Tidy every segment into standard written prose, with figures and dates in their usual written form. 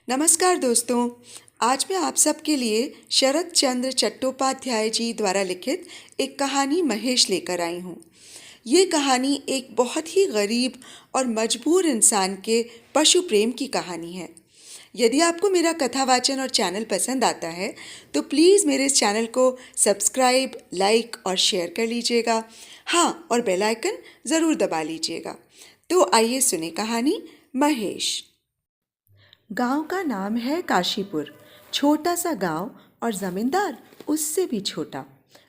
नमस्कार दोस्तों। आज मैं आप सबके लिए शरत चंद्र चट्टोपाध्याय जी द्वारा लिखित एक कहानी महेश लेकर आई हूँ। ये कहानी एक बहुत ही गरीब और मजबूर इंसान के पशु प्रेम की कहानी है। यदि आपको मेरा कथावाचन और चैनल पसंद आता है तो प्लीज़ मेरे इस चैनल को सब्सक्राइब, लाइक और शेयर कर लीजिएगा। हाँ, और बेल आइकन ज़रूर दबा लीजिएगा। तो आइए सुने कहानी महेश। गांव का नाम है काशीपुर। छोटा सा गांव और जमींदार उससे भी छोटा,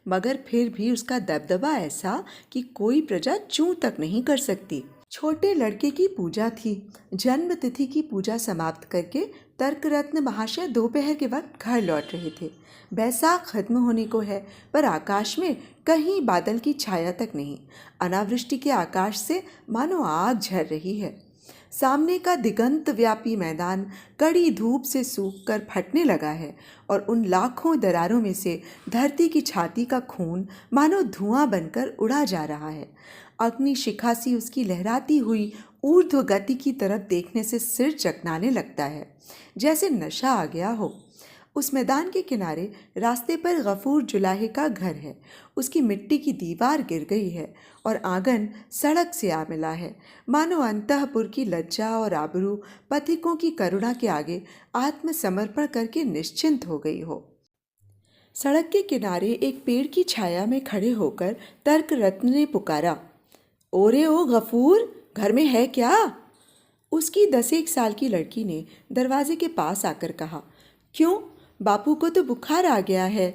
मगर फिर भी उसका दबदबा ऐसा कि कोई प्रजा चूं तक नहीं कर सकती। छोटे लड़के की पूजा थी। जन्म तिथि की पूजा समाप्त करके तर्करत्न महाशय दोपहर के वक्त घर लौट रहे थे। बैसाख खत्म होने को है, पर आकाश में कहीं बादल की छाया तक नहीं। अनावृष्टि के आकाश से मानो आग झर रही है। सामने का दिगंत व्यापी मैदान कड़ी धूप से सूख कर फटने लगा है और उन लाखों दरारों में से धरती की छाती का खून मानो धुआं बनकर उड़ा जा रहा है। अग्नि शिखा सी उसकी लहराती हुई ऊर्ध्व गति की तरफ देखने से सिर चकनाने लगता है, जैसे नशा आ गया हो। उस मैदान के किनारे रास्ते पर गफूर जुलाहे का घर है। उसकी मिट्टी की दीवार गिर गई है और आंगन सड़क से आ मिला है। मानो अंतःपुर की लज्जा और आबरू पथिकों की करुणा के आगे आत्मसमर्पण करके निश्चिंत हो गई हो। सड़क के किनारे एक पेड़ की छाया में खड़े होकर तर्क रत्न ने पुकारा, ओरे ओ गफूर, घर में है क्या? उसकी 10 साल की लड़की ने दरवाजे के पास आकर कहा, क्यों, बापू को तो बुखार आ गया है।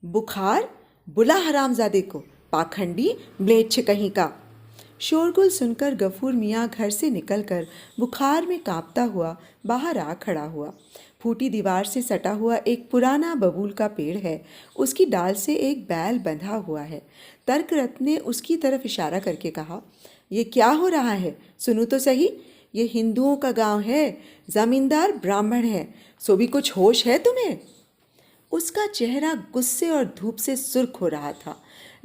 बुखार? बुला हरामजादे को, पाखंडी म्लेच्छ कहीं का। शोरगुल सुनकर गफूर मियाँ घर से निकलकर बुखार में कांपता हुआ बाहर आ खड़ा हुआ। फूटी दीवार से सटा हुआ एक पुराना बबूल का पेड़ है। उसकी डाल से एक बैल बंधा हुआ है। तर्करत्न ने उसकी तरफ इशारा करके कहा, ये क्या हो रहा है? सुनो तो सही, ये हिंदुओं का गांव है, जमींदार ब्राह्मण है, सो भी कुछ होश है तुम्हें? उसका चेहरा गुस्से और धूप से सुर्ख हो रहा था,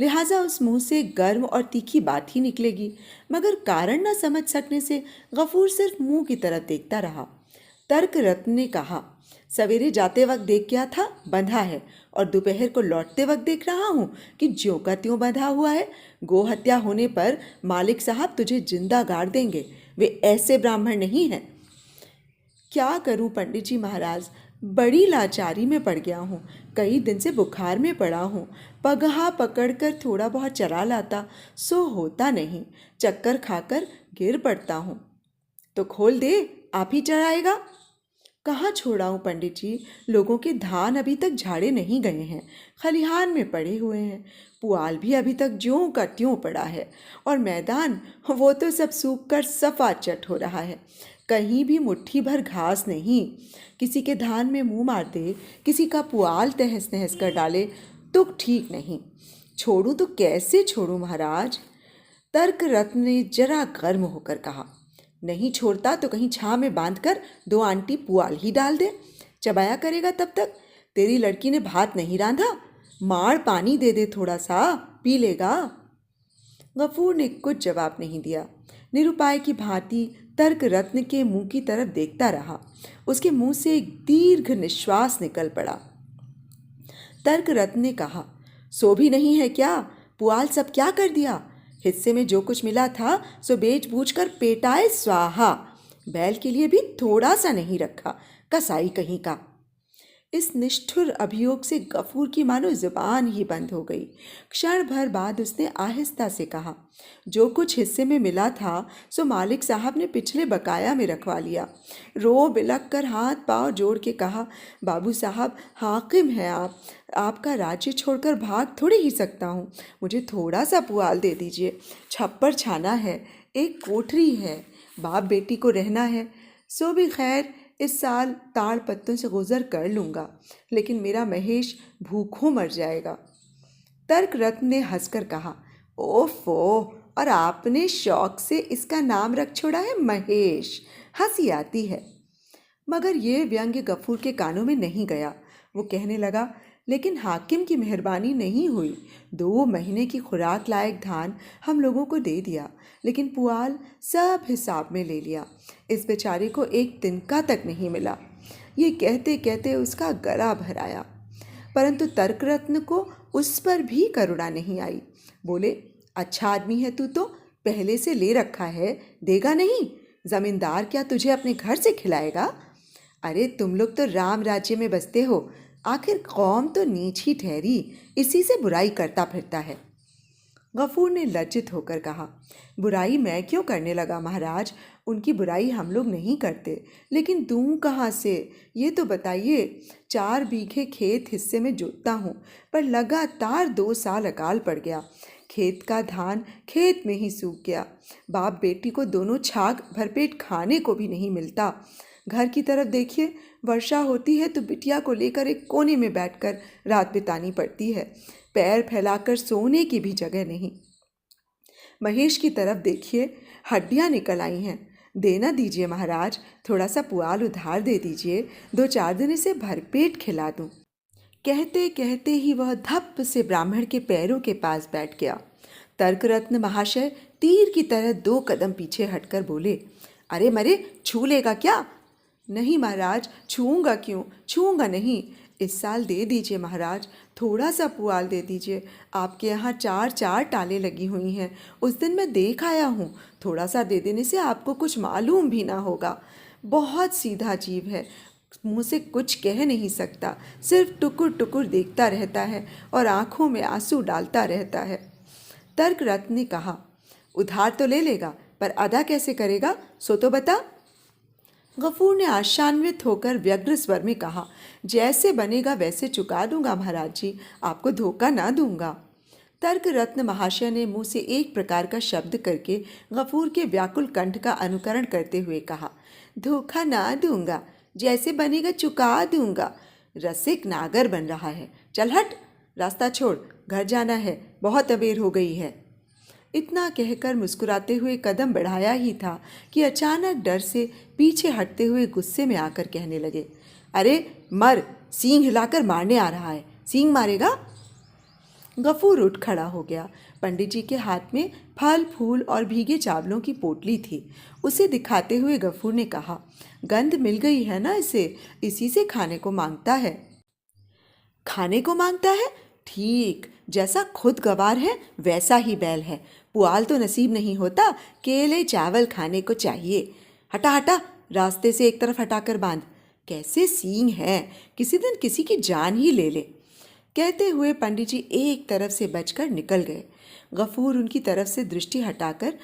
लिहाजा उस मुंह से गर्म और तीखी बात ही निकलेगी, मगर कारण न समझ सकने से गफूर सिर्फ मुंह की तरफ देखता रहा। तर्क रत्न ने कहा, सवेरे जाते वक्त देख गया था बंधा है, और दोपहर को लौटते वक्त देख रहा हूँ कि ज्यों का त्यों बंधा हुआ है। गो हत्या होने पर मालिक साहब तुझे जिंदा गाड़ देंगे। वे ऐसे ब्राह्मण नहीं हैं। क्या करूं पंडित जी महाराज, बड़ी लाचारी में पड़ गया हूँ। कई दिन से बुखार में पड़ा हूँ। पगहा पकड़कर थोड़ा बहुत चरा लाता सो होता नहीं, चक्कर खाकर गिर पड़ता हूँ। तो खोल दे, आप ही चढ़ाएगा। कहाँ छोड़ाऊँ पंडित जी, लोगों के धान अभी तक झाड़े नहीं गए हैं, खलिहान में पड़े हुए हैं। पुआल भी अभी तक ज्यों का त्यों पड़ा है, और मैदान वो तो सब सूख कर सफा चट हो रहा है। कहीं भी मुट्ठी भर घास नहीं। किसी के धान में मुंह मार दे, किसी का पुआल तहस नहस कर डाले तो ठीक नहीं। छोड़ूं तो कैसे छोड़ूं महाराज? तर्क रत्न ने जरा गर्म होकर कहा, नहीं छोड़ता तो कहीं छां में बांधकर 2 आंटी पुआल ही डाल दे, चबाया करेगा तब तक। तेरी लड़की ने भात नहीं रांधा, माड़ पानी दे दे, थोड़ा सा पी लेगा। गफूर ने कुछ जवाब नहीं दिया। निरुपाय की भांति तर्क रत्न के मुंह की तरफ देखता रहा। उसके मुंह से एक दीर्घ निश्वास निकल पड़ा। तर्क रत्न ने कहा, सो भी नहीं है क्या? पुआल सब क्या कर दिया? हिस्से में जो कुछ मिला था सो बेच बूझ कर पेटाए स्वाहा। बैल के लिए भी थोड़ा सा नहीं रखा, कसाई कहीं का। इस निष्ठुर अभियोग से गफूर की मानो जुबान ही बंद हो गई। क्षण भर बाद उसने आहिस्ता से कहा, जो कुछ हिस्से में मिला था सो मालिक साहब ने पिछले बकाया में रखवा लिया। रो बिलक कर हाथ पांव जोड़ के कहा, बाबू साहब हाकिम हैं आप, आपका राज्य छोड़कर भाग थोड़ी ही सकता हूँ। मुझे थोड़ा सा पुआल दे दीजिए। छप्पर छाना है, एक कोठरी है, बाप बेटी को रहना है। सो भी खैर इस साल ताड़ पत्तों से गुजर कर लूँगा, लेकिन मेरा महेश भूखों मर जाएगा। तर्क रत्न ने हंसकर कहा, ओफो, और आपने शौक से इसका नाम रख छोड़ा है महेश। हंसी आती है। मगर ये व्यंग्य गफूर के कानों में नहीं गया। वो कहने लगा, लेकिन हाकिम की मेहरबानी नहीं हुई। 2 महीने की खुराक लायक धान हम लोगों को दे दिया, लेकिन पुआल सब हिसाब में ले लिया। इस बेचारे को एक तिनका तक नहीं मिला। ये कहते कहते उसका गला भर आया, परंतु तर्करत्न को उस पर भी करुणा नहीं आई। बोले, अच्छा आदमी है तू तो, पहले से ले रखा है, देगा नहीं? जमींदार क्या तुझे अपने घर से खिलाएगा? अरे तुम लोग तो राम राज्य में बसते हो, आखिर कौम तो नीच ही ठहरी, इसी से बुराई करता फिरता है। गफूर ने लज्जित होकर कहा, बुराई मैं क्यों करने लगा महाराज? उनकी बुराई हम लोग नहीं करते, लेकिन दूँ कहाँ से, ये तो बताइए। 4 बीघे खेत हिस्से में जोतता हूँ, पर लगातार 2 साल अकाल पड़ गया। खेत का धान खेत में ही सूख गया। बाप बेटी को दोनों छाग भरपेट खाने को भी नहीं मिलता। घर की तरफ देखिए, वर्षा होती है तो बिटिया को लेकर एक कोने में बैठकर रात बितानी पड़ती है। पैर फैलाकर सोने की भी जगह नहीं। महेश की तरफ देखिए, हड्डियां निकल आई हैं। देना दीजिए महाराज, थोड़ा सा पुआल उधार दे दीजिए, 2-4 दिन इसे भरपेट खिला दूं। कहते कहते ही वह धप से ब्राह्मण के पैरों के पास बैठ गया। तर्करत्न महाशय तीर की तरह 2 कदम पीछे हटकर बोले, अरे मरे, छू लेगा क्या? नहीं महाराज, छूऊंगा क्यों, छूऊंगा नहीं। इस साल दे दीजिए महाराज, थोड़ा सा पुआल दे दीजिए। आपके यहाँ 4 टालें लगी हुई हैं, उस दिन मैं देख आया हूँ। थोड़ा सा दे देने से आपको कुछ मालूम भी ना होगा। बहुत सीधा जीव है, मुँह से कुछ कह नहीं सकता, सिर्फ टुकुर टुकुर देखता रहता है और आंखों में आंसू डालता रहता है। तर्करत्न ने कहा, उधार तो ले लेगा, पर अदा कैसे करेगा, सो तो बता। गफूर ने आशान्वित होकर व्यग्र स्वर में कहा, जैसे बनेगा वैसे चुका दूंगा महाराज जी, आपको धोखा ना दूंगा। तर्करत्न महाशय ने मुंह से एक प्रकार का शब्द करके गफूर के व्याकुल कंठ का अनुकरण करते हुए कहा, धोखा ना दूंगा, जैसे बनेगा चुका दूंगा। रसिक नागर बन रहा है, चल हट, रास्ता छोड़, घर जाना है, बहुत अबेर हो गई है। इतना कहकर मुस्कुराते हुए कदम बढ़ाया ही था कि अचानक डर से पीछे हटते हुए गुस्से में आकर कहने लगे, अरे मर, सींग हिलाकर मारने आ रहा है, सींग मारेगा? गफूर उठ खड़ा हो गया। पंडित जी के हाथ में फल फूल और भीगे चावलों की पोटली थी। उसे दिखाते हुए गफूर ने कहा, गंध मिल गई है ना इसे, इसी से खाने को मांगता है। खाने को मांगता है? ठीक, जैसा खुद गवार है वैसा ही बैल है। पुआल तो नसीब नहीं होता, केले चावल खाने को चाहिए। हटा हटा, रास्ते से एक तरफ हटाकर बांध। कैसे सींग है, किसी दिन किसी की जान ही ले ले। कहते हुए पंडित जी एक तरफ से बचकर निकल गए। गफूर उनकी तरफ से दृष्टि हटाकर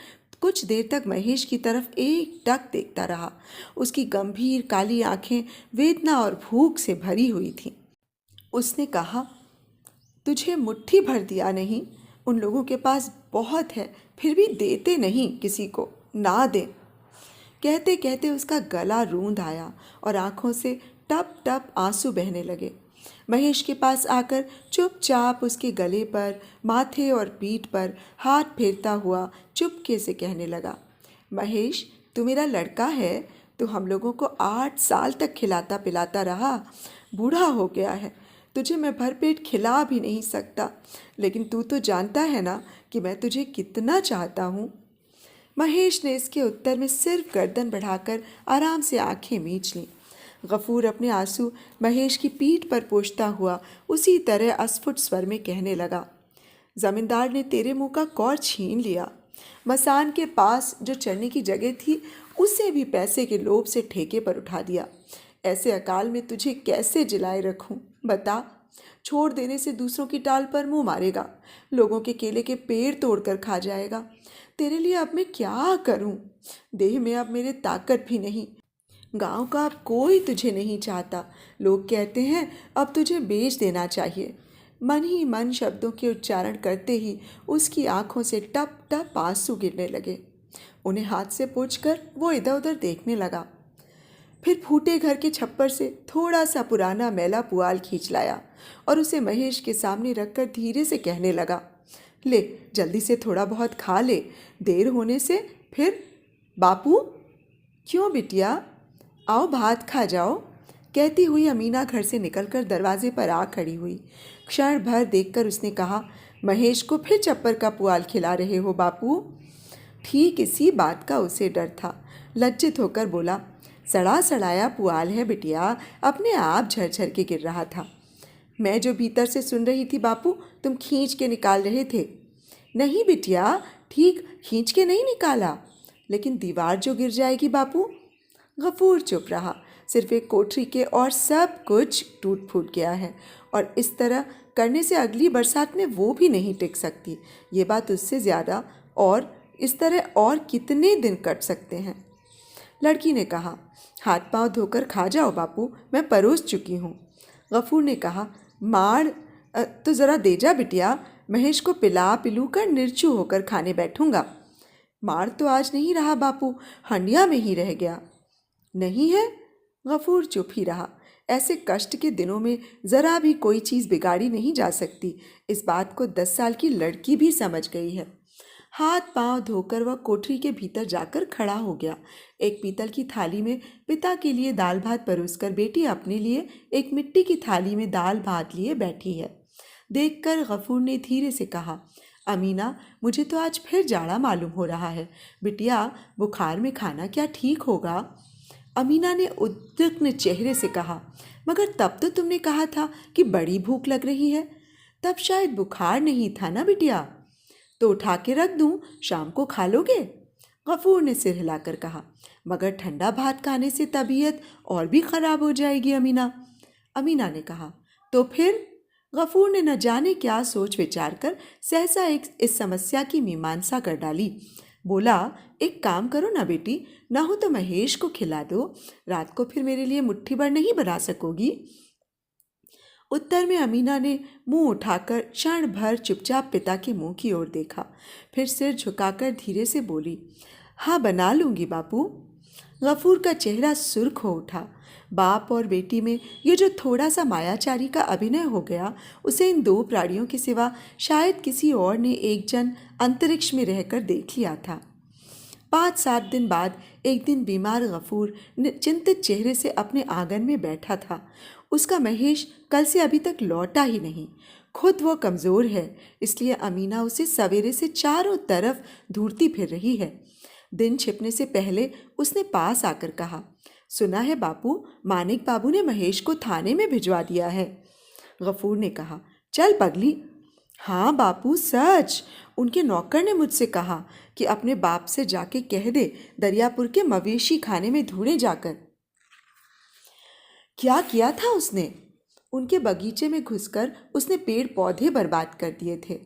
कुछ देर तक महेश की तरफ एक टक देखता रहा। उसकी गंभीर काली आंखें वेदना और भूख से भरी हुई थीं। उसने कहा, तुझे मुट्ठी भर दिया नहीं, उन लोगों के पास बहुत है, फिर भी देते नहीं किसी को, ना दे। कहते कहते उसका गला रूंध आया और आंखों से टप टप आंसू बहने लगे। महेश के पास आकर चुपचाप उसके गले पर, माथे और पीठ पर हाथ फेरता हुआ चुपके से कहने लगा, महेश, तू मेरा लड़का है, तो हम लोगों को 8 साल तक खिलाता पिलाता रहा, बूढ़ा हो गया है, तुझे मैं भरपेट खिला भी नहीं सकता, लेकिन तू तो जानता है ना कि मैं तुझे कितना चाहता हूँ। महेश ने इसके उत्तर में सिर्फ गर्दन बढ़ाकर आराम से आंखें मींच लीं। गफूर अपने आंसू महेश की पीठ पर पोंछता हुआ उसी तरह अस्फुट स्वर में कहने लगा, जमींदार ने तेरे मुंह का कौर छीन लिया। मसान के पास जो चढ़ने की जगह थी उसे भी पैसे के लोभ से ठेके पर उठा दिया। ऐसे अकाल में तुझे कैसे जिलाए रखूं, बता। छोड़ देने से दूसरों की टाल पर मुंह मारेगा, लोगों के केले के पेड़ तोड़कर खा जाएगा। तेरे लिए अब मैं क्या करूं? देह में अब मेरे ताकत भी नहीं। गांव का अब कोई तुझे नहीं चाहता। लोग कहते हैं अब तुझे बेच देना चाहिए। मन ही मन शब्दों के उच्चारण करते ही उसकी आंखों से टप टप आंसू गिरने लगे। उन्हें हाथ से पोंछकर वो इधर उधर देखने लगा। फिर फूटे घर के छप्पर से थोड़ा सा पुराना मैला पुआल खींच लाया और उसे महेश के सामने रखकर धीरे से कहने लगा, ले जल्दी से थोड़ा बहुत खा ले, देर होने से फिर। बापू, क्यों बिटिया, आओ भात खा जाओ। कहती हुई अमीना घर से निकलकर दरवाजे पर आ खड़ी हुई। क्षण भर देखकर उसने कहा, महेश को फिर चप्पर का पुआल खिला रहे हो बापू? ठीक इसी बात का उसे डर था। लज्जित होकर बोला, सड़ा सड़ाया पुआल है बिटिया, अपने आप झरझर के गिर रहा था। मैं जो भीतर से सुन रही थी बापू, तुम खींच के निकाल रहे थे। नहीं बिटिया, ठीक खींच के नहीं निकाला, लेकिन दीवार जो गिर जाएगी बापू। गफूर चुप रहा। सिर्फ एक कोठरी के और सब कुछ टूट फूट गया है, और इस तरह करने से अगली बरसात में वो भी नहीं टिक सकती। ये बात उससे ज़्यादा, और इस तरह और कितने दिन कट सकते हैं। लड़की ने कहा, हाथ पांव धोकर खा जाओ बापू, मैं परोस चुकी हूँ। गफूर ने कहा, मार तो ज़रा दे जा बिटिया, महेश को पिला पिलू कर निर्चू होकर खाने बैठूंगा। मार तो आज नहीं रहा बापू, हंडिया में ही रह गया। नहीं है? गफूर चुप ही रहा। ऐसे कष्ट के दिनों में ज़रा भी कोई चीज़ बिगाड़ी नहीं जा सकती। इस बात को 10 साल की लड़की भी समझ गई है। हाथ पांव धोकर वह कोठरी के भीतर जाकर खड़ा हो गया। एक पीतल की थाली में पिता के लिए दाल भात परोसकर बेटी अपने लिए एक मिट्टी की थाली में दाल भात लिए बैठी है। देखकर गफूर ने धीरे से कहा, अमीना, मुझे तो आज फिर जाड़ा मालूम हो रहा है। बिटिया, बुखार में खाना क्या ठीक होगा? अमीना ने उद्विग्न चेहरे से कहा, मगर तब तो तुमने कहा था कि बड़ी भूख लग रही है। तब शायद बुखार नहीं था ना बिटिया? तो उठा के रख दूं, शाम को खा लोगे? गफूर ने सिर हिलाकर कहा, मगर ठंडा भात खाने से तबीयत और भी खराब हो जाएगी अमीना। अमीना ने कहा, तो फिर? गफूर ने न जाने क्या सोच विचार कर सहसा इस समस्या की मीमांसा कर डाली। बोला, एक काम करो ना बेटी, ना हो तो महेश को खिला दो, रात को फिर मेरे लिए मुट्ठी भर नहीं बना सकोगी? उत्तर में अमीना ने मुंह उठाकर क्षण भर चुपचाप पिता के मुंह की ओर देखा, फिर सिर झुकाकर धीरे से बोली, हाँ बना लूंगी बापू। गफूर का चेहरा सुर्ख हो उठा। बाप और बेटी में ये जो थोड़ा सा मायाचारी का अभिनय हो गया, उसे इन दो प्राणियों के सिवा शायद किसी और ने एक जन अंतरिक्ष में रहकर देख लिया था। 5-7 दिन बाद एक दिन बीमार गफूर चिंतित चेहरे से अपने आंगन में बैठा था। उसका महेश कल से अभी तक लौटा ही नहीं। खुद वो कमज़ोर है, इसलिए अमीना उसे सवेरे से चारों तरफ ढूंढती फिर रही है। दिन छिपने से पहले उसने पास आकर कहा, सुना है बापू, मानिक बाबू ने महेश को थाने में भिजवा दिया है। गफूर ने कहा, चल पगली। हाँ बापू, सच। उनके नौकर ने मुझसे कहा कि अपने बाप से जाके कह दे दरियापुर के मवेशी खाने में ढूंढे जाकर। क्या किया था उसने? उनके बगीचे में घुसकर उसने पेड़ पौधे बर्बाद कर दिए थे।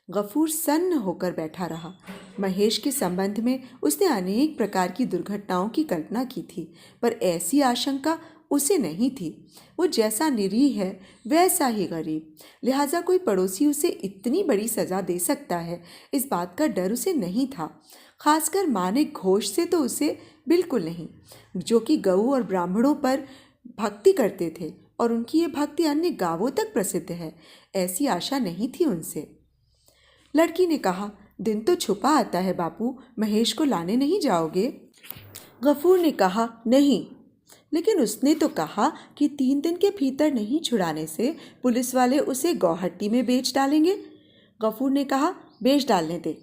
गफूर सन्न होकर बैठा रहा। महेश के संबंध में उसने अनेक प्रकार की दुर्घटनाओं की कल्पना की थी, पर ऐसी आशंका उसे नहीं थी। वो जैसा निरीह है वैसा ही गरीब, लिहाजा कोई पड़ोसी उसे इतनी बड़ी सज़ा दे सकता है, इस बात का डर उसे नहीं था। खासकर मानिक घोष से तो उसे बिल्कुल नहीं, जो कि गऊ और ब्राह्मणों पर भक्ति करते थे और उनकी ये भक्ति अन्य गांवों तक प्रसिद्ध है। ऐसी आशा नहीं थी उनसे। लड़की ने कहा, दिन तो छुपा आता है बापू, महेश को लाने नहीं जाओगे? गफूर ने कहा, नहीं, लेकिन उसने तो कहा कि 3 दिन के भीतर नहीं छुड़ाने से पुलिस वाले उसे गौहट्टी में बेच डालेंगे। गफूर ने कहा, बेच डालने दे।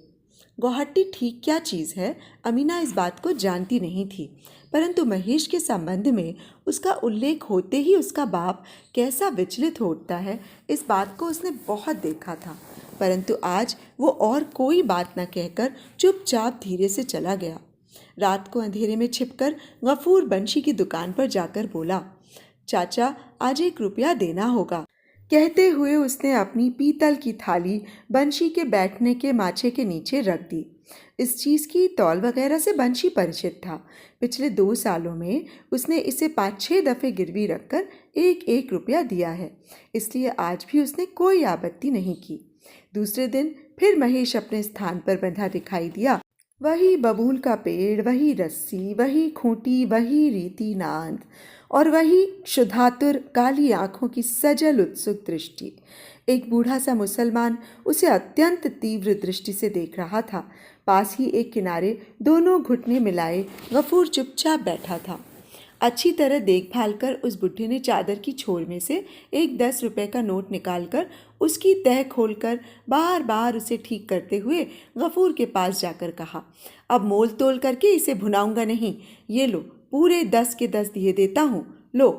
गौहट्टी ठीक क्या चीज़ है, अमीना इस बात को जानती नहीं थी, परंतु महेश के संबंध में उसका उल्लेख होते ही उसका बाप कैसा विचलित हो उठता है, इस बात को उसने बहुत देखा था। परंतु आज वो और कोई बात न कहकर चुपचाप धीरे से चला गया। रात को अंधेरे में छिपकर गफूर बंशी की दुकान पर जाकर बोला, चाचा, आज 1 रुपया देना होगा। कहते हुए उसने अपनी पीतल की थाली बंशी के बैठने के माचे के नीचे रख दी। इस चीज़ की तौल वगैरह से बंशी परिचित था। पिछले 2 सालों में उसने इसे 5-6 दफ़े गिरवी रखकर 1-1 रुपया दिया है, इसलिए आज भी उसने कोई आपत्ति नहीं की। दूसरे दिन फिर महेश अपने स्थान पर बंधा दिखाई दिया। वही बबूल का पेड़, वही रस्सी, वही खूंटी, वही रीति नांद और वही क्षुधातुर काली आंखों की सजल उत्सुक दृष्टि। एक बूढ़ा सा मुसलमान उसे अत्यंत तीव्र दृष्टि से देख रहा था। पास ही एक किनारे दोनों घुटने मिलाए गफूर चुपचाप बैठा था। अच्छी तरह देखभाल कर उस बुढ़े ने चादर की छोर में से एक 10 रुपए का नोट निकालकर उसकी तह खोलकर बार बार उसे ठीक करते हुए गफूर के पास जाकर कहा, अब मोल तोल करके इसे भुनाऊंगा नहीं, ये लो पूरे 10 के 10 दिए देता हूँ, लो।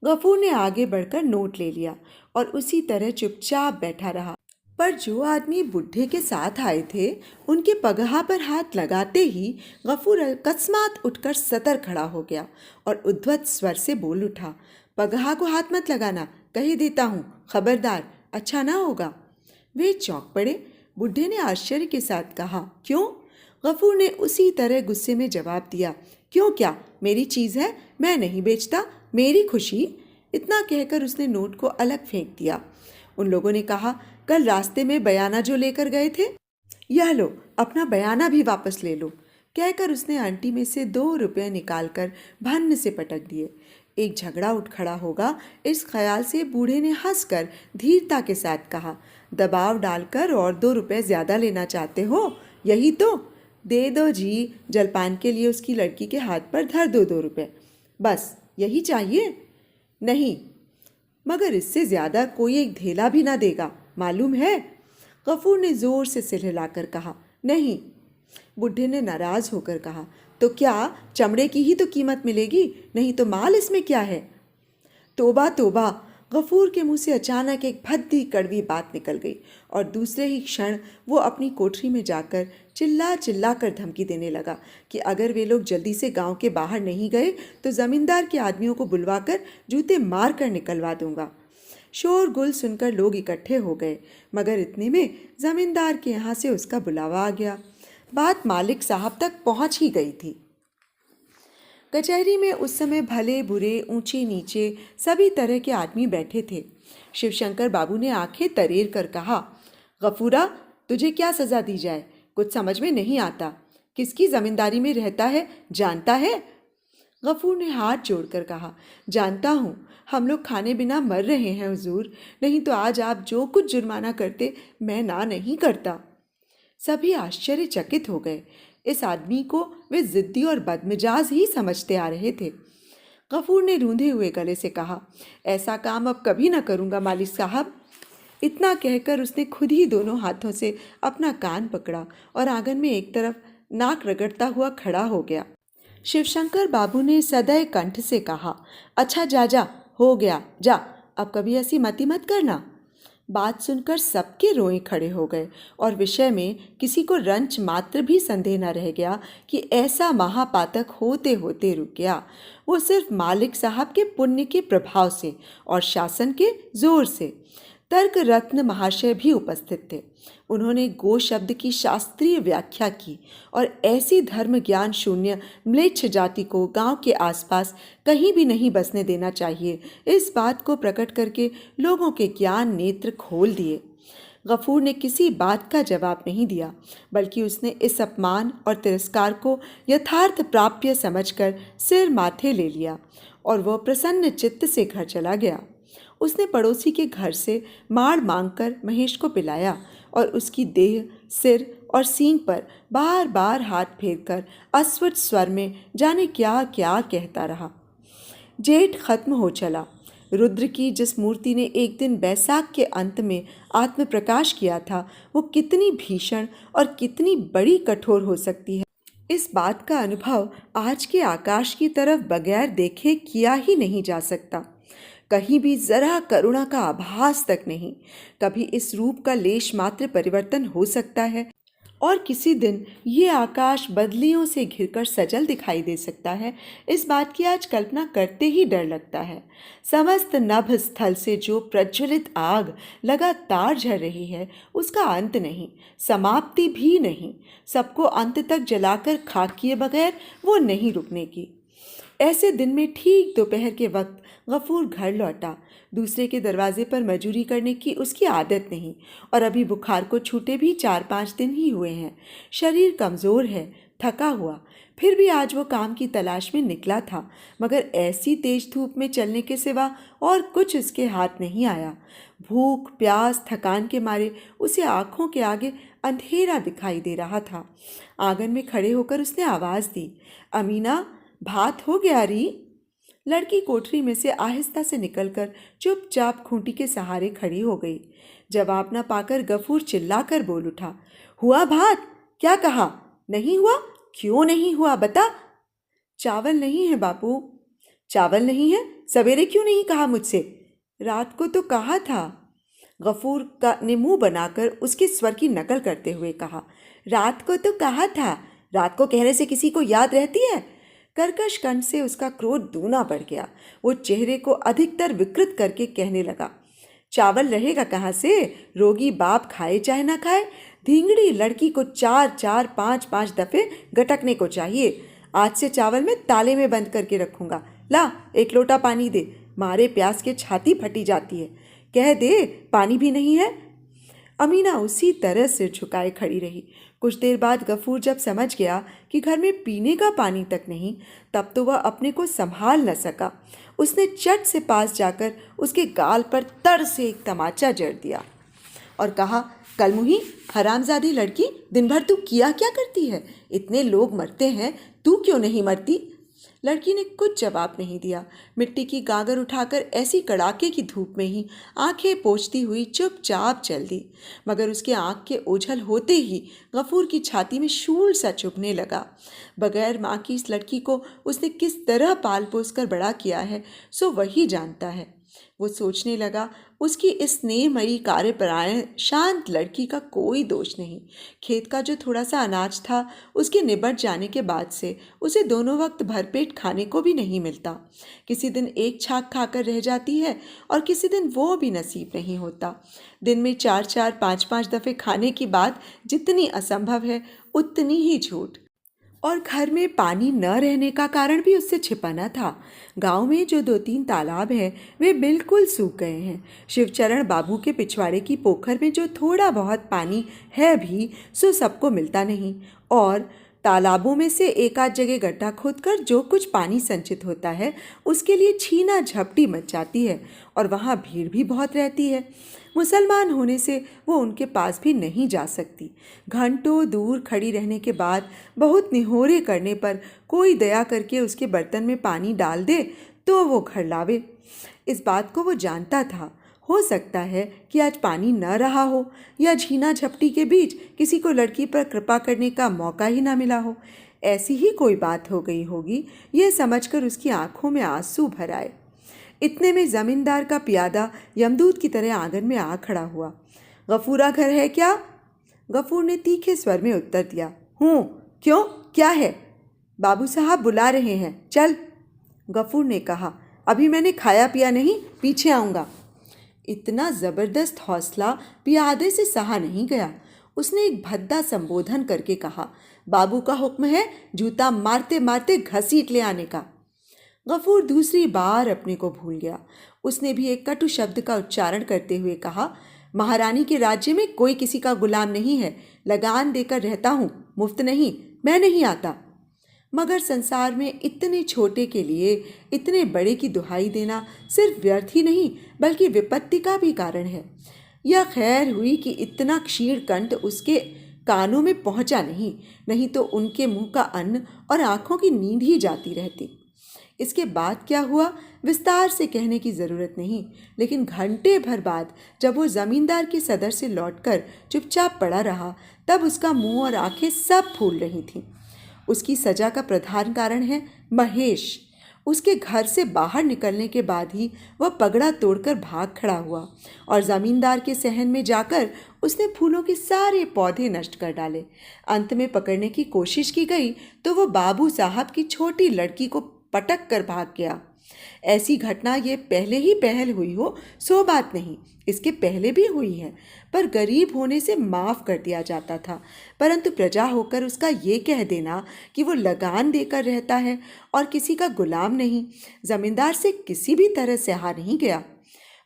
गफूर ने आगे बढ़कर नोट ले लिया और उसी तरह चुपचाप बैठा रहा। पर जो आदमी बुढ़े के साथ आए थे, उनके पगहा पर हाथ लगाते ही गफूर अकस्मात उठकर सतर खड़ा हो गया और उद्धत स्वर से बोल उठा, पगहा को हाथ मत लगाना, कही देता हूँ, खबरदार, अच्छा ना होगा। वे चौंक पड़े। बुढ़े ने आश्चर्य के साथ कहा, क्यों? गफूर ने उसी तरह गुस्से में जवाब दिया, क्यों क्या, मेरी चीज़ है, मैं नहीं बेचता, मेरी खुशी। इतना कहकर उसने नोट को अलग फेंक दिया। उन लोगों ने कहा, कल रास्ते में बयाना जो लेकर गए थे, यह लो, अपना बयाना भी वापस ले लो। कहकर उसने आंटी में से 2 रुपये निकालकर भन्न से पटक दिए। एक झगड़ा उठ खड़ा होगा, इस ख्याल से बूढ़े ने हंसकर धीरता के साथ कहा, दबाव डालकर और 2 रुपये ज़्यादा लेना चाहते हो, यही तो, दे दो जी। जलपान के लिए उसकी लड़की के हाथ पर धर दो 2 रुपये, बस यही चाहिए? नहीं, मगर इससे ज़्यादा कोई एक धेला भी ना देगा, मालूम है? गफूर ने ज़ोर से सिर हिलाकर कहा, नहीं। बुढ़े ने नाराज़ होकर कहा, तो क्या चमड़े की ही तो कीमत मिलेगी, नहीं तो माल इसमें क्या है? तोबा तोबा। गफूर के मुंह से अचानक एक भद्दी कड़वी बात निकल गई और दूसरे ही क्षण वो अपनी कोठरी में जाकर चिल्ला चिल्ला कर धमकी देने लगा कि अगर वे लोग जल्दी से गांव के बाहर नहीं गए तो ज़मींदार के आदमियों को बुलवाकर जूते मार कर निकलवा दूंगा। शोरगुल सुनकर लोग इकट्ठे हो गए, मगर इतने में ज़मींदार के यहाँ से उसका बुलावा आ गया। बात मालिक साहब तक पहुँच ही गई थी। कचहरी में उस समय भले बुरे, ऊंचे नीचे सभी तरह के आदमी बैठे थे। शिवशंकर बाबू ने आंखें तरेर कर कहा, गफूरा, तुझे क्या सज़ा दी जाए, कुछ समझ में नहीं आता। किसकी ज़मींदारी में रहता है, जानता है? गफूर ने हाथ जोड़कर कहा, जानता हूँ, हम लोग खाने बिना मर रहे हैं हुजूर, नहीं तो आज आप जो कुछ जुर्माना करते मैं ना नहीं करता। सभी आश्चर्यचकित हो गए। इस आदमी को वे जिद्दी और बदमिजाज ही समझते आ रहे थे। गफूर ने रूंधे हुए गले से कहा, ऐसा काम अब कभी ना करूँगा मालिक साहब। इतना कहकर उसने खुद ही दोनों हाथों से अपना कान पकड़ा और आंगन में एक तरफ नाक रगड़ता हुआ खड़ा हो गया। शिवशंकर बाबू ने सदैव कंठ से कहा, अच्छा जा जा, हो गया, जा, अब कभी ऐसी मती मत करना। बात सुनकर सबके रोए खड़े हो गए और विषय में किसी को रंच मात्र भी संदेह न रह गया कि ऐसा महापातक होते होते रुक गया। वो सिर्फ मालिक साहब के पुण्य के प्रभाव से और शासन के जोर से। तर्क रत्न महाशय भी उपस्थित थे। उन्होंने गो शब्द की शास्त्रीय व्याख्या की और ऐसी धर्म ज्ञान शून्य म्लेच्छ जाति को गांव के आसपास कहीं भी नहीं बसने देना चाहिए, इस बात को प्रकट करके लोगों के ज्ञान नेत्र खोल दिए। गफूर ने किसी बात का जवाब नहीं दिया, बल्कि उसने इस अपमान और तिरस्कार को यथार्थ प्राप्य समझकर सिर माथे ले लिया और वह प्रसन्न चित्त से घर चला गया। उसने पड़ोसी के घर से माड़ मांगकर महेश को पिलाया और उसकी देह, सिर और सींग पर बार बार हाथ फेरकर अस्वट स्वर में जाने क्या क्या कहता रहा। जेठ खत्म हो चला। रुद्र की जिस मूर्ति ने एक दिन बैसाख के अंत में आत्म प्रकाश किया था, वो कितनी भीषण और कितनी बड़ी कठोर हो सकती है, इस बात का अनुभव आज के आकाश की तरफ बगैर देखे किया ही नहीं जा सकता। कहीं भी जरा करुणा का आभास तक नहीं। कभी इस रूप का लेश मात्र परिवर्तन हो सकता है और किसी दिन ये आकाश बदलियों से घिरकर सजल दिखाई दे सकता है। इस बात की आज कल्पना करते ही डर लगता है। समस्त नभ स्थल से जो प्रज्वलित आग लगातार झड़ रही है, उसका अंत नहीं, समाप्ति भी नहीं। सबको अंत तक जलाकर खाक किए बगैर वो नहीं रुकने की। ऐसे दिन में ठीक दोपहर के वक्त गफूर घर लौटा। दूसरे के दरवाजे पर मजूरी करने की उसकी आदत नहीं और अभी बुखार को छूटे भी 4-5 दिन ही हुए हैं। शरीर कमज़ोर है, थका हुआ, फिर भी आज वो काम की तलाश में निकला था, मगर ऐसी तेज धूप में चलने के सिवा और कुछ उसके हाथ नहीं आया। भूख, प्यास, थकान के मारे उसे आँखों के आगे अंधेरा दिखाई दे रहा था। आंगन में खड़े होकर उसने आवाज़ दी, अमीना, भात हो गया री? लड़की कोठरी में से आहिस्ता से निकलकर चुपचाप खूंटी के सहारे खड़ी हो गई। जवाब न पाकर गफूर चिल्लाकर बोल उठा, हुआ भात? क्या कहा? नहीं हुआ? क्यों नहीं हुआ बता। चावल नहीं है बापू। चावल नहीं है? सवेरे क्यों नहीं कहा मुझसे? रात को तो कहा था। गफूर का ने मुंह बनाकर उसके स्वर की नकल करते हुए कहा, रात को तो कहा था। रात को कहने से किसी को याद रहती है? कर्कश कंठ से उसका क्रोध दूना बढ़ गया। वो चेहरे को अधिकतर विकृत करके कहने लगा, चावल रहेगा कहाँ से? रोगी बाप खाए चाहे ना खाए, धींगड़ी लड़की को 4-4, 5-5 दफे गटकने को चाहिए। आज से चावल में ताले में बंद करके रखूंगा। ला एक लोटा पानी दे, मारे प्यास के छाती फटी जाती है। कह दे पानी भी नहीं है। अमीना उसी तरह सिर झुकाए खड़ी रही। कुछ देर बाद गफूर जब समझ गया कि घर में पीने का पानी तक नहीं, तब तो वह अपने को संभाल न सका। उसने चट से पास जाकर उसके गाल पर तर से एक तमाचा जड़ दिया और कहा, कलमुही हरामजादी लड़की, दिन भर तू किया क्या करती है? इतने लोग मरते हैं, तू क्यों नहीं मरती? लड़की ने कुछ जवाब नहीं दिया। मिट्टी की गागर उठाकर ऐसी कड़ाके की धूप में ही आंखें पोंछती हुई चुपचाप चल दी। मगर उसके आंख के ओझल होते ही गफूर की छाती में शूल सा चुभने लगा। बगैर माँ की इस लड़की को उसने किस तरह पाल पोस कर बड़ा किया है, सो वही जानता है। वो सोचने लगा, उसकी इस स्नेहमयी कार्यपरायण शांत लड़की का कोई दोष नहीं। खेत का जो थोड़ा सा अनाज था, उसके निबट जाने के बाद से उसे दोनों वक्त भरपेट खाने को भी नहीं मिलता। किसी दिन एक छाक खाकर रह जाती है और किसी दिन वो भी नसीब नहीं होता। दिन में 4-4, 5-5 दफ़े खाने की बात जितनी असंभव है, उतनी ही झूठ। और घर में पानी न रहने का कारण भी उससे छिपाना था। गांव में जो 2-3 तालाब हैं, वे बिल्कुल सूख गए हैं। शिवचरण बाबू के पिछवाड़े की पोखर में जो थोड़ा बहुत पानी है भी, सो सबको मिलता नहीं। और तालाबों में से एक आध जगह गड्ढा खोदकर जो कुछ पानी संचित होता है, उसके लिए छीना झपटी मच जाती है और वहाँ भीड़ भी बहुत रहती है। मुसलमान होने से वो उनके पास भी नहीं जा सकती। घंटों दूर खड़ी रहने के बाद बहुत निहोरे करने पर कोई दया करके उसके बर्तन में पानी डाल दे तो वो घर लावे। इस बात को वो जानता था। हो सकता है कि आज पानी न रहा हो या झीना झपटी के बीच किसी को लड़की पर कृपा करने का मौका ही ना मिला हो। ऐसी ही कोई बात हो गई होगी, यह समझकर उसकी आंखों में आंसू भर आए। इतने में जमींदार का प्यादा यमदूत की तरह आंगन में आ खड़ा हुआ। गफूरा घर है क्या? गफूर ने तीखे स्वर में उत्तर दिया, हूँ। क्यों, क्या है? बाबू साहब बुला रहे हैं, चल। गफूर ने कहा, अभी मैंने खाया पिया नहीं, पीछे आऊँगा। इतना ज़बरदस्त हौसला प्यादे से सहा नहीं गया। उसने एक भद्दा संबोधन करके कहा, बाबू का हुक्म है जूता मारते मारते घसीट ले आने का। गफूर दूसरी बार अपने को भूल गया। उसने भी एक कटु शब्द का उच्चारण करते हुए कहा, महारानी के राज्य में कोई किसी का गुलाम नहीं है, लगान देकर रहता हूँ, मुफ्त नहीं, मैं नहीं आता। मगर संसार में इतने छोटे के लिए इतने बड़े की दुहाई देना सिर्फ व्यर्थ ही नहीं बल्कि विपत्ति का भी कारण है। यह खैर हुई कि इतना क्षीण कंठ उसके कानों में पहुंचा नहीं, नहीं तो उनके मुंह का अन्न और आंखों की नींद ही जाती रहती। इसके बाद क्या हुआ विस्तार से कहने की ज़रूरत नहीं, लेकिन घंटे भर बाद जब वो ज़मींदार के सदर से लौटकर चुपचाप पड़ा रहा, तब उसका मुंह और आंखें सब फूल रही थीं। उसकी सजा का प्रधान कारण है महेश। उसके घर से बाहर निकलने के बाद ही वह पगड़ा तोड़कर भाग खड़ा हुआ और ज़मींदार के सहन में जाकर उसने फूलों के सारे पौधे नष्ट कर डाले। अंत में पकड़ने की कोशिश की गई तो वह बाबू साहब की छोटी लड़की को पटक कर भाग गया। ऐसी घटना ये पहले ही पहल हुई हो सो बात नहीं, इसके पहले भी हुई है, पर गरीब होने से माफ़ कर दिया जाता था। परंतु प्रजा होकर उसका ये कह देना कि वो लगान देकर रहता है और किसी का गुलाम नहीं, ज़मींदार से किसी भी तरह सहा नहीं गया।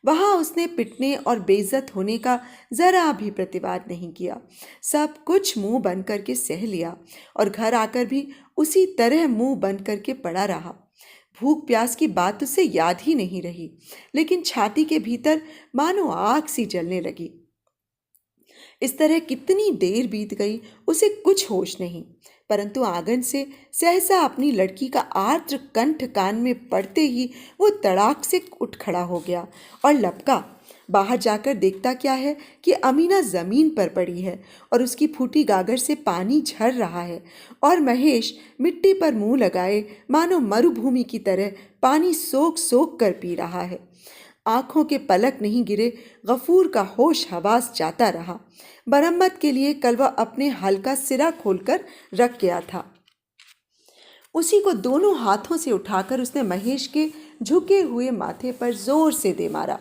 वहाँ उसने पिटने और बेइज्जत होने का ज़रा भी प्रतिवाद नहीं किया। सब कुछ मुंह बंद करके सह लिया और घर आकर भी उसी तरह मुंह बंद करके पड़ा रहा। भूख प्यास की बात उसे याद ही नहीं रही, लेकिन छाती के भीतर मानो आग सी जलने लगी। इस तरह कितनी देर बीत गई उसे कुछ होश नहीं। परंतु आंगन से सहसा अपनी लड़की का आर्द्र कंठ कान में पड़ते ही वो तड़ाक से उठ खड़ा हो गया और लपका। बाहर जाकर देखता क्या है कि अमीना जमीन पर पड़ी है और उसकी फूटी गागर से पानी झर रहा है और महेश मिट्टी पर मुंह लगाए मानो मरुभूमि की तरह पानी सोख सोख कर पी रहा है। आंखों के पलक नहीं गिरे, गफूर का होश हवास जाता रहा। मरम्मत के लिए कल वह अपने हल का सिरा खोलकर रख गया था। उसी को दोनों हाथों से उठाकर उसने महेश के झुके हुए माथे पर जोर से दे मारा।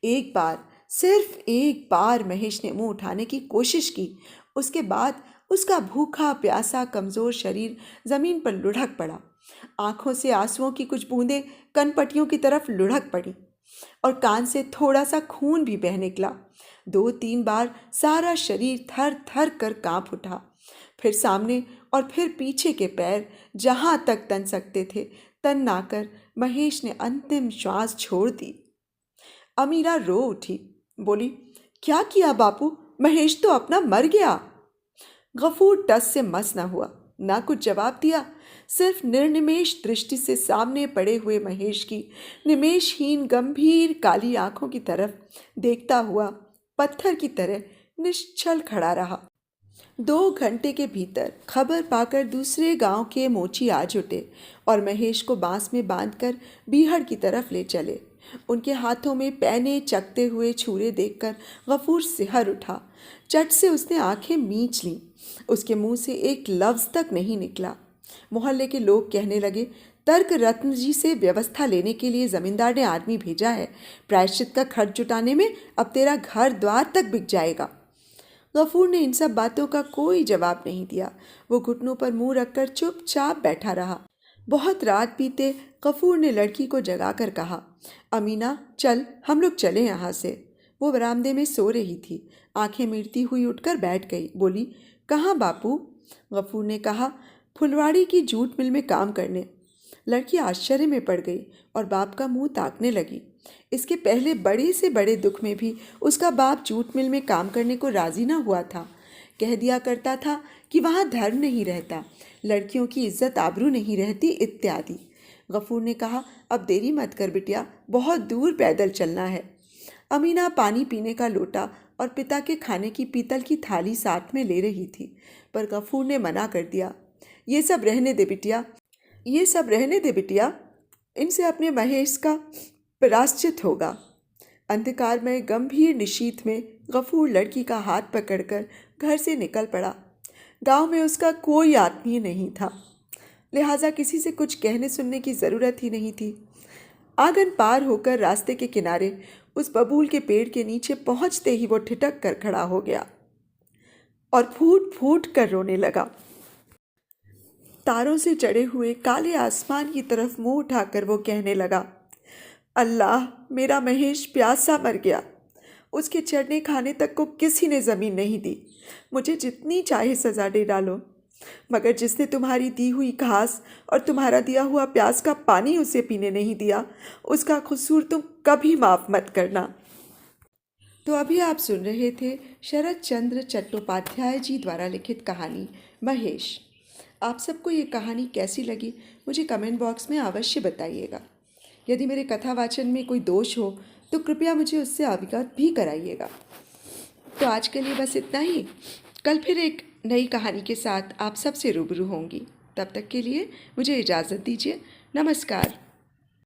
एक बार, सिर्फ एक बार महेश ने मुंह उठाने की कोशिश की। उसके बाद उसका भूखा प्यासा कमजोर शरीर जमीन पर लुढ़क पड़ा। आंखों से आंसुओं की कुछ बूंदें कनपटियों की तरफ लुढ़क पड़ी और कान से थोड़ा सा खून भी बह निकला। 2-3 बार सारा शरीर थर थर कर कांप उठा। फिर सामने और फिर पीछे के पैर जहां तक तन सकते थे तन कर महेश ने अंतिम श्वास छोड़ दी। अमीरा रो उठी, बोली, क्या किया बापू, महेश तो अपना मर गया। गफूर टस से मस न हुआ, ना कुछ जवाब दिया, सिर्फ निर्निमेष दृष्टि से सामने पड़े हुए महेश की निमेषहीन गंभीर काली आंखों की तरफ देखता हुआ पत्थर की तरह निश्चल खड़ा रहा। 2 घंटे के भीतर खबर पाकर दूसरे गांव के मोची आ जुटे और महेश को बांस में बांधकर बीहड़ की तरफ ले चले। उनके हाथों में पैने चकते हुए छुरे देखकर गफूर सिहर उठा। चट से उसने आंखें मींच लीं। उसके मुंह से एक लफ्ज तक नहीं निकला। मोहल्ले के लोग कहने लगे, तर्क रत्न जी से व्यवस्था लेने के लिए जमींदार ने आदमी भेजा है। प्रायश्चित का खर्च जुटाने में अब तेरा घर द्वार तक बिक जाएगा। गफूर ने इन सब बातों का कोई जवाब नहीं दिया। वो घुटनों पर मुंह रखकर चुपचाप बैठा रहा। बहुत रात बीते गफूर ने लड़की को जगाकर कहा, अमीना चल, हम लोग चले यहाँ से। वो बरामदे में सो रही थी। आंखें मीटती हुई उठकर बैठ गई। बोली, कहाँ बापू? गफूर ने कहा, फुलवाड़ी की जूट मिल में काम करने। लड़की आश्चर्य में पड़ गई और बाप का मुंह ताकने लगी। इसके पहले बड़े से बड़े दुख में भी उसका बाप जूट मिल में काम करने को राजी ना हुआ था। कह दिया करता था कि वहाँ धर्म नहीं रहता, लड़कियों की इज्जत आबरू नहीं रहती इत्यादि। गफूर ने कहा, अब देरी मत कर बिटिया, बहुत दूर पैदल चलना है। अमीना पानी पीने का लोटा और पिता के खाने की पीतल की थाली साथ में ले रही थी, पर गफूर ने मना कर दिया। ये सब रहने दे बिटिया, ये सब रहने दे बिटिया, इनसे अपने महेश का प्रायश्चित होगा। अंधकार में गंभीर निशीथ में गफूर लड़की का हाथ पकड़कर घर से निकल पड़ा। गांव में उसका कोई आत्मीय नहीं था, लिहाजा किसी से कुछ कहने सुनने की ज़रूरत ही नहीं थी। आंगन पार होकर रास्ते के किनारे उस बबूल के पेड़ के नीचे पहुंचते ही वो ठिठक कर खड़ा हो गया और फूट फूट कर रोने लगा। तारों से चढ़े हुए काले आसमान की तरफ मुंह उठाकर वो कहने लगा, अल्लाह, मेरा महेश प्यासा मर गया। उसके चढ़ने खाने तक को किसी ने ज़मीन नहीं दी। मुझे जितनी चाहे सज़ा दे डालो, मगर जिसने तुम्हारी दी हुई घास और तुम्हारा दिया हुआ प्यास का पानी उसे पीने नहीं दिया, उसका कसूर तुम कभी माफ़ मत करना। तो अभी आप सुन रहे थे शरत चंद्र चट्टोपाध्याय जी द्वारा लिखित कहानी महेश। आप सबको ये कहानी कैसी लगी मुझे कमेंट बॉक्स में अवश्य बताइएगा। यदि मेरे कथावाचन में कोई दोष हो तो कृपया मुझे उससे अवगत भी कराइएगा। तो आज के लिए बस इतना ही। कल फिर एक नई कहानी के साथ आप सबसे रूबरू होंगी। तब तक के लिए मुझे इजाज़त दीजिए। नमस्कार।